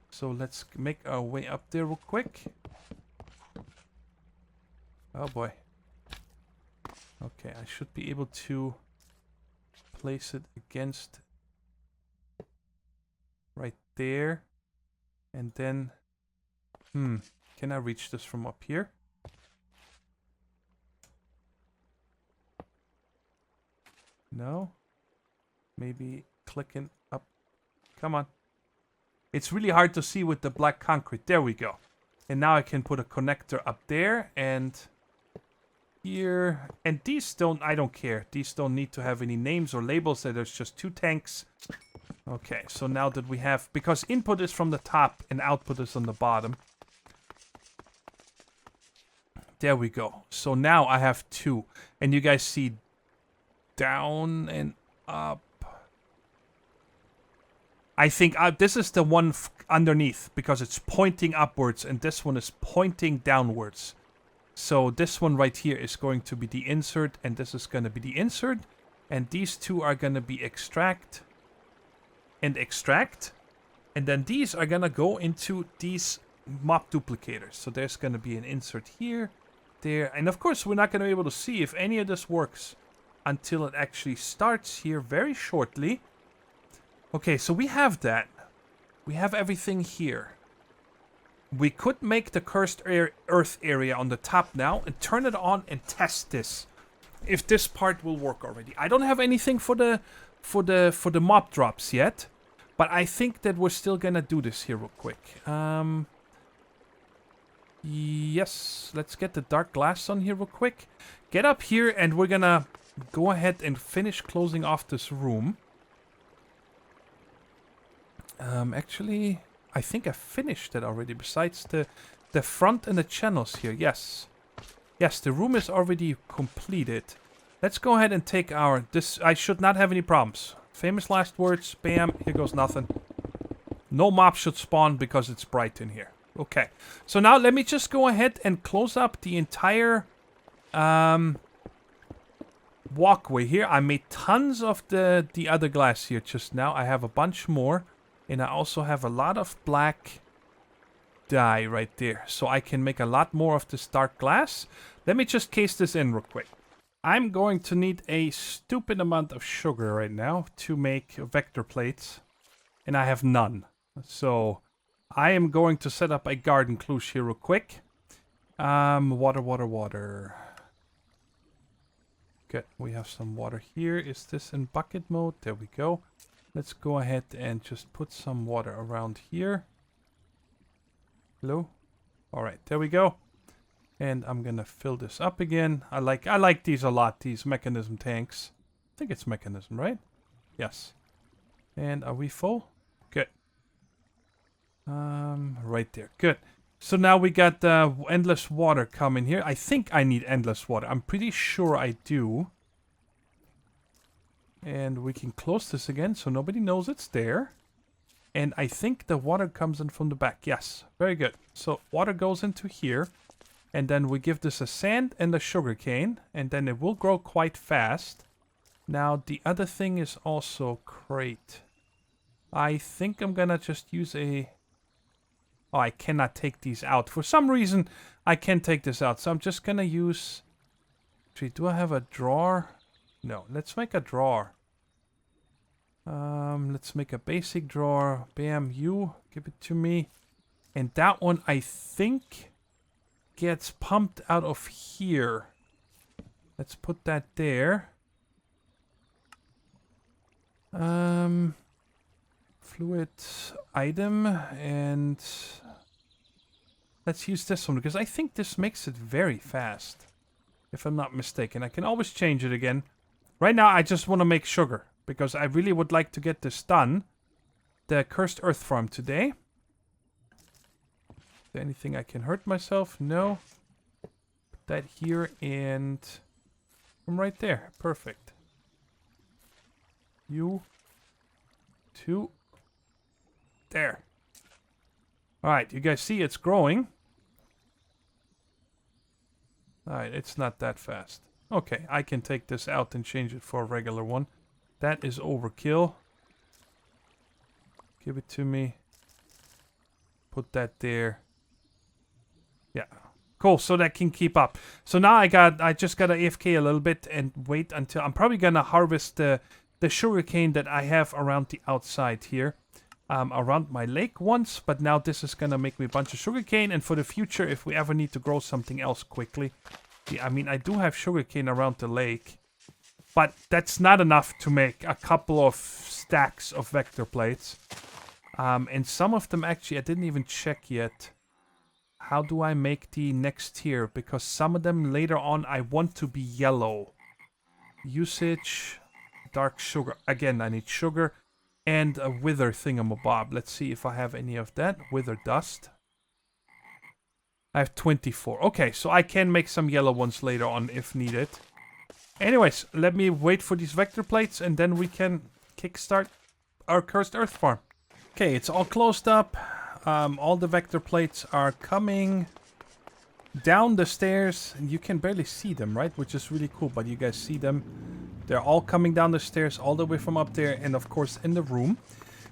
So let's make our way up there real quick. Oh boy. Okay, I should be able to place it against right there. And then, can I reach this from up here? No? Maybe clicking up. Come on. It's really hard to see with the black concrete. There we go. And now I can put a connector up there and here. And these I don't care. These don't need to have any names or labels. So there's just 2 tanks. Okay, so now that we have, because input is from the top and output is on the bottom. There we go. So now I have 2. And you guys see down and up. I think this is the one underneath because it's pointing upwards and this one is pointing downwards. So this one right here is going to be the insert and this is going to be the insert. And these 2 are going to be extract and extract. And then these are going to go into these mob duplicators. So there's going to be an insert here, there. And of course, we're not going to be able to see if any of this works until it actually starts here very shortly. Okay, so we have that. We have everything here. We could make the cursed earth area on the top now and turn it on and test this. If this part will work already. I don't have anything for the mob drops yet. But I think that we're still gonna do this here real quick. Yes, let's get the dark glass on here real quick. Get up here and we're gonna go ahead and finish closing off this room. Actually, I think I finished it already. Besides the front and the channels here. Yes. Yes, the room is already completed. Let's go ahead and take our... I should not have any problems. Famous last words. Bam. Here goes nothing. No mob should spawn because it's bright in here. Okay. So now let me just go ahead and close up the entire walkway here. I made tons of the other glass here just now. I have a bunch more. And I also have a lot of black dye right there. So I can make a lot more of this dark glass. Let me just case this in real quick. I'm going to need a stupid amount of sugar right now to make vector plates. And I have none. So I am going to set up a garden clutch here real quick. Water. Good, we have some water here. Is this in bucket mode? There we go. Let's go ahead and just put some water around here. Hello? Alright, there we go. And I'm gonna fill this up again. I like these a lot, these mechanism tanks. I think it's mechanism, right? Yes. And are we full? Good. Right there. Good. So now we got endless water coming here. I think I need endless water. I'm pretty sure I do. And we can close this again so nobody knows it's there. And I think the water comes in from the back. Yes, very good. So water goes into here. And then we give this a sand and a sugar cane. And then it will grow quite fast. Now the other thing is also crate. I think I'm gonna just use a... Oh, I cannot take these out. For some reason, I can't take this out. So I'm just gonna use... Actually, do I have a drawer? No, let's make a drawer. Let's make a basic drawer. Bam, you, give it to me. And that one, I think, gets pumped out of here. Let's put that there. Fluid item, and let's use this one because I think this makes it very fast, if I'm not mistaken. I can always change it again. Right now I just want to make sugar because I really would like to get this done, the cursed earth farm today. Is there anything I can hurt myself? No. Put that here and I'm right there. Perfect. You two. There. Alright, you guys see it's growing. Alright, it's not that fast. Okay, I can take this out and change it for a regular one. That is overkill. Give it to me. Put that there. Yeah. Cool, so that can keep up. So now I just gotta AFK a little bit and wait until... I'm probably gonna harvest the sugarcane that I have around the outside here. Around my lake once, but now this is gonna make me a bunch of sugarcane, and for the future, if we ever need to grow something else quickly. Yeah, I mean, I do have sugarcane around the lake, but that's not enough to make a couple of stacks of vector plates. And some of them actually, I didn't even check yet. How do I make the next tier? Because some of them later on I want to be yellow. Usage, dark sugar. Again, I need sugar. And a wither thingamabob. Let's see if I have any of that. Wither dust. I have 24. Okay, so I can make some yellow ones later on if needed. Anyways, let me wait for these vector plates and then we can kickstart our cursed earth farm. Okay, it's all closed up. All the vector plates are coming down the stairs. And you can barely see them, right? Which is really cool, but you guys see them. They're all coming down the stairs all the way from up there and of course in the room.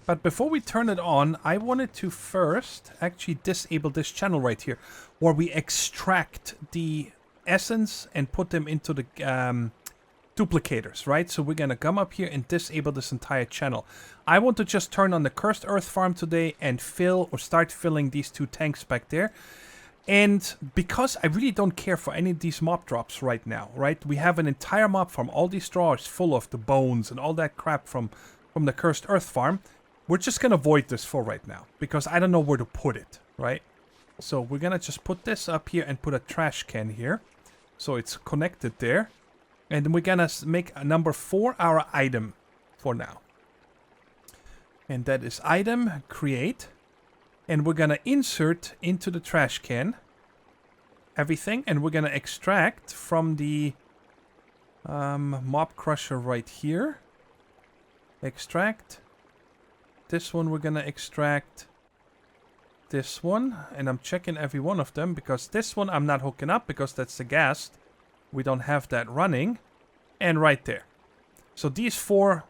But before we turn it on, I wanted to first actually disable this channel right here, where we extract the essence and put them into the duplicators, right? So we're gonna come up here and disable this entire channel. I want to just turn on the cursed earth farm today and fill or start filling these two tanks back there. And because I really don't care for any of these mob drops right now, right? We have an entire mob farm. All these drawers full of the bones and all that crap from the cursed earth farm. We're just going to void this for right now because I don't know where to put it, right? So we're going to just put this up here and put a trash can here. So it's connected there. And then we're going to make a number 4 our item for now. And that is item create. And we're gonna insert into the trash can everything, and we're gonna extract from the mob crusher right here. Extract. This one we're gonna extract. This one, and I'm checking every one of them because this one I'm not hooking up because that's the gas. We don't have that running. And right there. So these 4...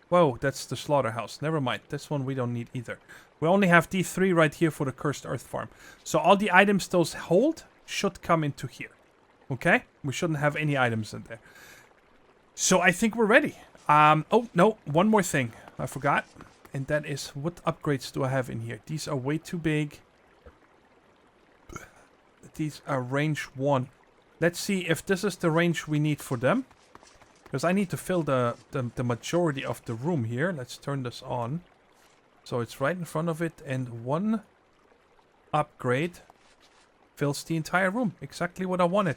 Whoa, that's the slaughterhouse. Never mind. This one we don't need either. We only have these 3 right here for the cursed earth farm. So all the items those hold should come into here. Okay? We shouldn't have any items in there. So I think we're ready. Oh, no. One more thing. I forgot. And that is, what upgrades do I have in here? These are way too big. These are range 1. Let's see if this is the range we need for them. Because I need to fill the majority of the room here. Let's turn this on. So it's right in front of it. And one upgrade fills the entire room. Exactly what I wanted.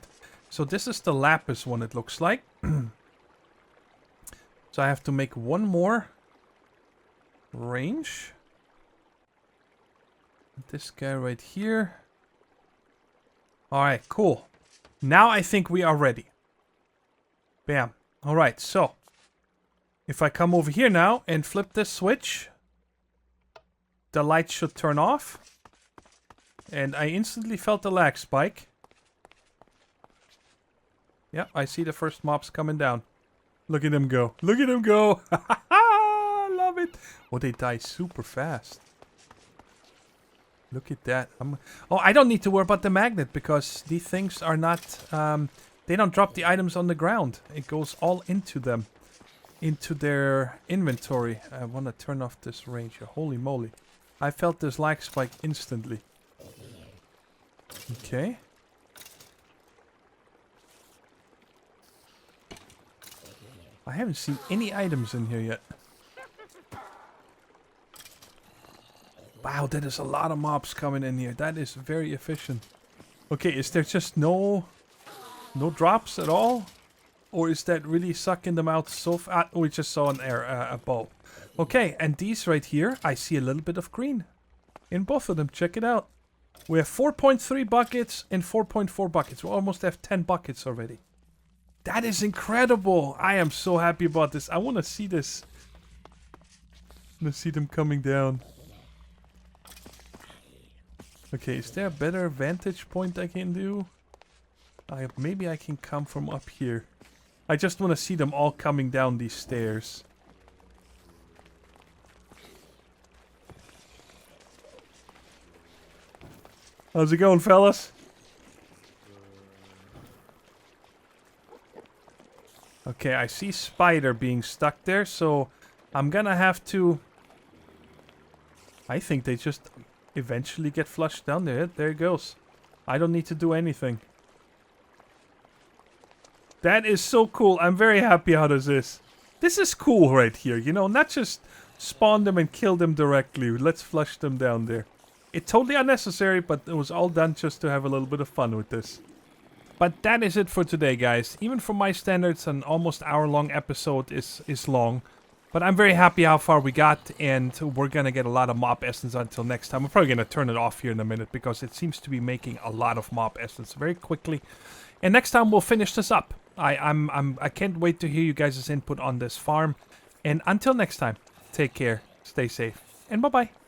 So this is the lapis one, it looks like. So I have to make one more range. This guy right here. Alright, cool. Now I think we are ready. Bam. Alright, so. If I come over here now and flip this switch. The light should turn off. And I instantly felt the lag spike. Yep, I see the first mobs coming down. Look at them go. Look at them go. Love it. Oh, they die super fast. Look at that. Oh, I don't need to worry about the magnet because these things are not... they don't drop the items on the ground. It goes all into them. Into their inventory. I want to turn off this range here. Holy moly. I felt this lag spike instantly. Okay. I haven't seen any items in here yet. Wow, that is a lot of mobs coming in here. That is very efficient. Okay, is there just no drops at all? Or is that really sucking them out so fast? Oh, we just saw a bow. Okay, and these right here, I see a little bit of green. In both of them, check it out. We have 4.3 buckets and 4.4 buckets. We almost have 10 buckets already. That is incredible. I am so happy about this. I want to see this. I want to see them coming down. Okay, is there a better vantage point I can do? Maybe I can come from up here. I just want to see them all coming down these stairs. How's it going, fellas? Okay, I see Spider being stuck there, so I'm gonna have to... I think they just eventually get flushed down there. There it goes. I don't need to do anything. That is so cool. I'm very happy how this is. This is cool right here, you know, not just spawn them and kill them directly. Let's flush them down there. It's totally unnecessary, but it was all done just to have a little bit of fun with this. But that is it for today, guys. Even for my standards, an almost hour-long episode is long. But I'm very happy how far we got, and we're gonna get a lot of mob essence until next time. I'm probably gonna turn it off here in a minute, because it seems to be making a lot of mob essence very quickly. And next time we'll finish this up. I can't wait to hear you guys' input on this farm. And until next time, take care, stay safe, and bye-bye.